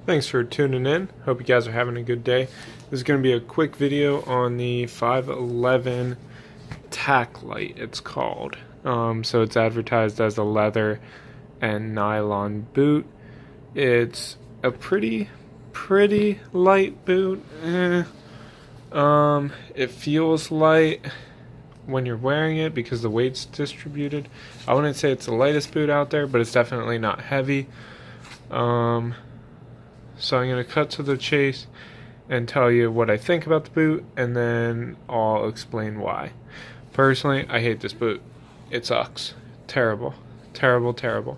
Thanks for tuning in. Hope you guys are having a good day. This is going to be a quick video on the 511 taclite, it's called. So it's advertised as a leather and nylon boot. It's a pretty light boot. It feels light when you're wearing it because the weight's distributed. I wouldn't say it's the lightest boot out there, but it's definitely not heavy. So I'm going to cut to the chase and tell you what I think about the boot, and then I'll explain why. Personally, I hate this boot. It sucks. Terrible. Terrible.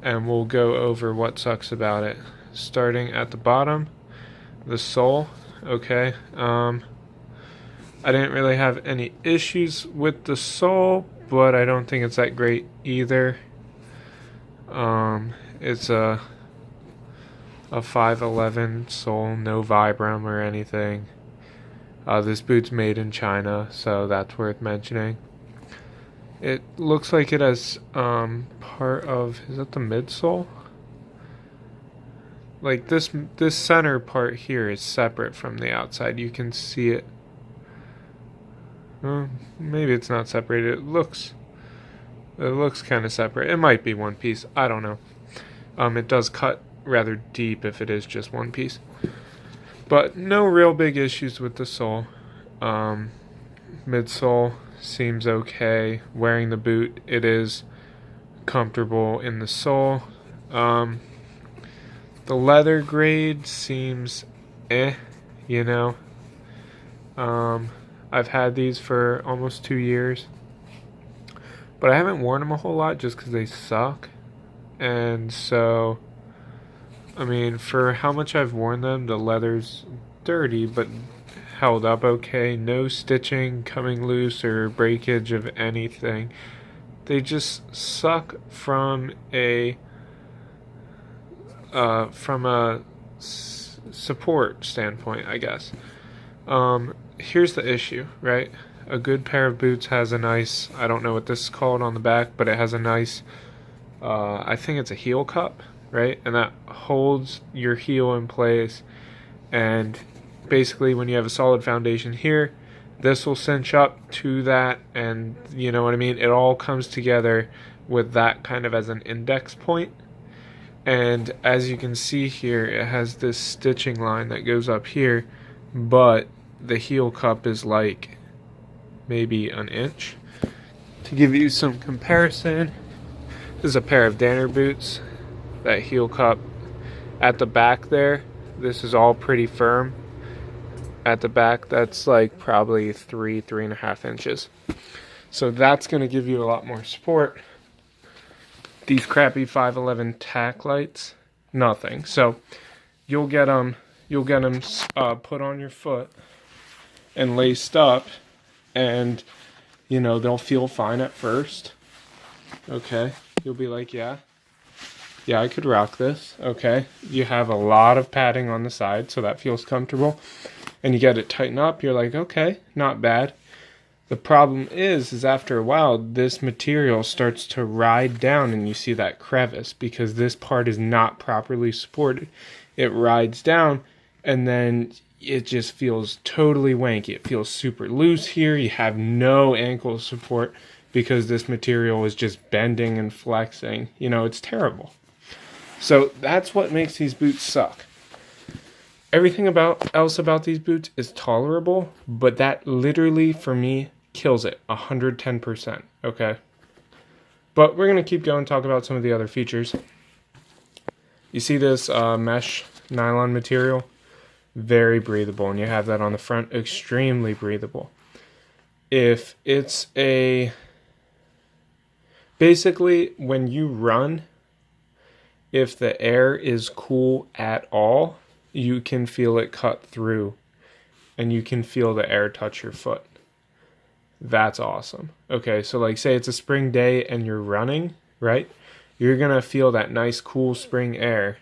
And we'll go over what sucks about it. Starting at the bottom, the sole. Okay. I didn't really have any issues with the sole, but I don't think it's that great either. It's a 511 sole, no Vibram or anything. This boot's made in China, so that's worth mentioning. It looks like it has part of, is that the midsole? Like this center part here is separate from the outside. You can see it. Maybe it's not separated. It looks kind of separate. It might be one piece. I don't know. It does cut rather deep if it is just one piece, but no real big issues with the sole. Midsole seems okay. Wearing the boot, it is comfortable in the sole. The leather grade seems you know. I've had these for almost 2 years, but I haven't worn them a whole lot just because they suck. And so, I mean, for how much I've worn them, the leather's dirty, but held up okay. No stitching coming loose or breakage of anything. They just suck from a support standpoint, I guess. Here's the issue, right? A good pair of boots has a nice, I don't know what this is called on the back, but it has a nice, I think it's a heel cup, right? And that holds your heel in place. And basically when you have a solid foundation here, this will cinch up to that, and you know what I mean? It all comes together with that kind of as an index point. And as you can see here, it has this stitching line that goes up here, but the heel cup is like maybe an inch. To give you some comparison, this is a pair of Danner boots. That heel cup at the back there, this is all pretty firm. At the back, that's like probably 3.5 inches. So that's going to give you a lot more support. These crappy 511 taclites, nothing. So you'll get them put on your foot and laced up, and you know they'll feel fine at first. Okay, you'll be like, yeah, I could rock this. Okay, you have a lot of padding on the side, so that feels comfortable, and you get it tightened up. You're like, okay, not bad. The problem is after a while, this material starts to ride down, and you see that crevice because this part is not properly supported. It rides down, and then it just feels totally wanky. It feels super loose here. You have no ankle support because this material is just bending and flexing. You know, it's terrible. So that's what makes these boots suck. Everything else about these boots is tolerable, but that literally, for me, kills it 110%. Okay? But we're going to keep going and talk about some of the other features. You see this mesh nylon material? Very breathable, and you have that on the front. Extremely breathable. If it's basically, when you run, if the air is cool at all, you can feel it cut through, and you can feel the air touch your foot. That's awesome. Okay, so like say it's a spring day and you're running, right? You're going to feel that nice cool spring air.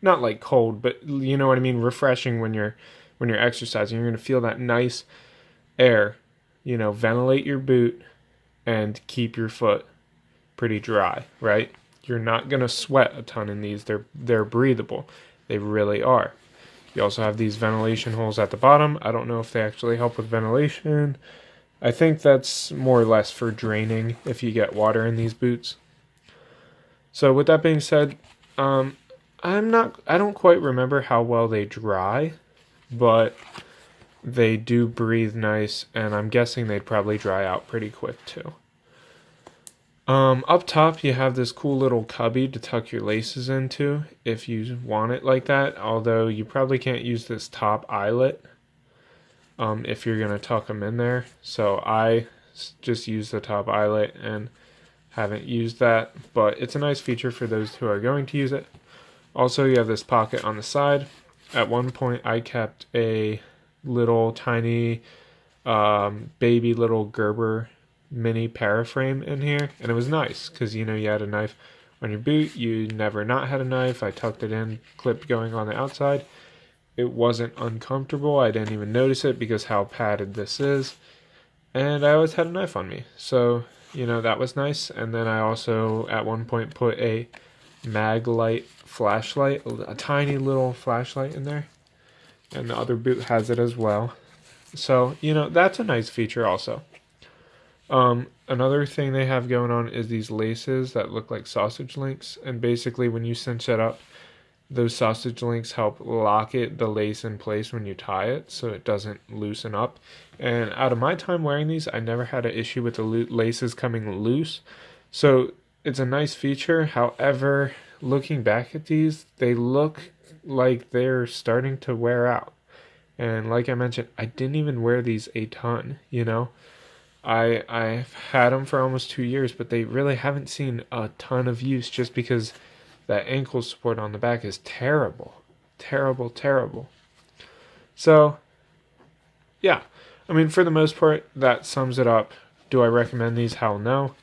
Not like cold, but you know what I mean, refreshing when you're exercising. You're going to feel that nice air, you know, ventilate your boot and keep your foot pretty dry, right? You're not going to sweat a ton in these. They're breathable. They really are. You also have these ventilation holes at the bottom. I don't know if they actually help with ventilation. I think that's more or less for draining if you get water in these boots. So with that being said, I don't quite remember how well they dry, but they do breathe nice, and I'm guessing they'd probably dry out pretty quick too. Up top, you have this cool little cubby to tuck your laces into if you want it like that, although you probably can't use this top eyelet if you're going to tuck them in there. So I just use the top eyelet and haven't used that, but it's a nice feature for those who are going to use it. Also, you have this pocket on the side. At one point, I kept a little tiny baby little Gerber mini paraframe in here, and it was nice because you had a knife on your boot. You never not had a knife. I tucked it in, clip going on the outside. It wasn't uncomfortable. I didn't even notice it because how padded this is, and I always had a knife on me, so that was nice. And then I also at one point put a Maglite flashlight, a tiny little flashlight in there, and the other boot has it as well. So that's a nice feature also. Another thing they have going on is these laces that look like sausage links, and basically when you cinch it up, those sausage links help lock the lace in place when you tie it so it doesn't loosen up. And out of my time wearing these, I never had an issue with the laces coming loose, so it's a nice feature. However, looking back at these, they look like they're starting to wear out, and like I mentioned, I didn't even wear these a ton. I've had them for almost 2 years, but they really haven't seen a ton of use just because that ankle support on the back is terrible. Terrible, terrible. So, yeah. I mean, for the most part, that sums it up. Do I recommend these? Hell no.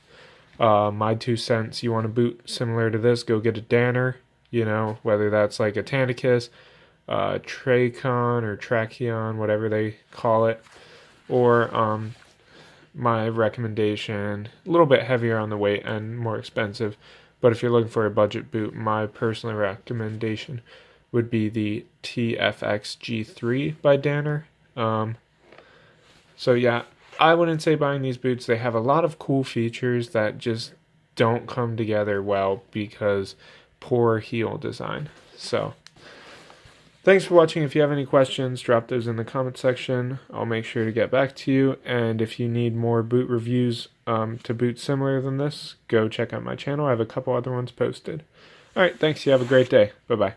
My 2 cents, you want a boot similar to this, go get a Danner, whether that's like a Tacticus, Tracon or Tracheon, whatever they call it, or my recommendation, a little bit heavier on the weight and more expensive, but if you're looking for a budget boot, my personal recommendation would be the TFX G3 by Danner. So yeah, I wouldn't say buying these boots. They have a lot of cool features that just don't come together well because poor heel design. So thanks for watching. If you have any questions, drop those in the comment section. I'll make sure to get back to you. And if you need more boot reviews to boots similar than this, go check out my channel. I have a couple other ones posted. All right, thanks. You have a great day. Bye-bye.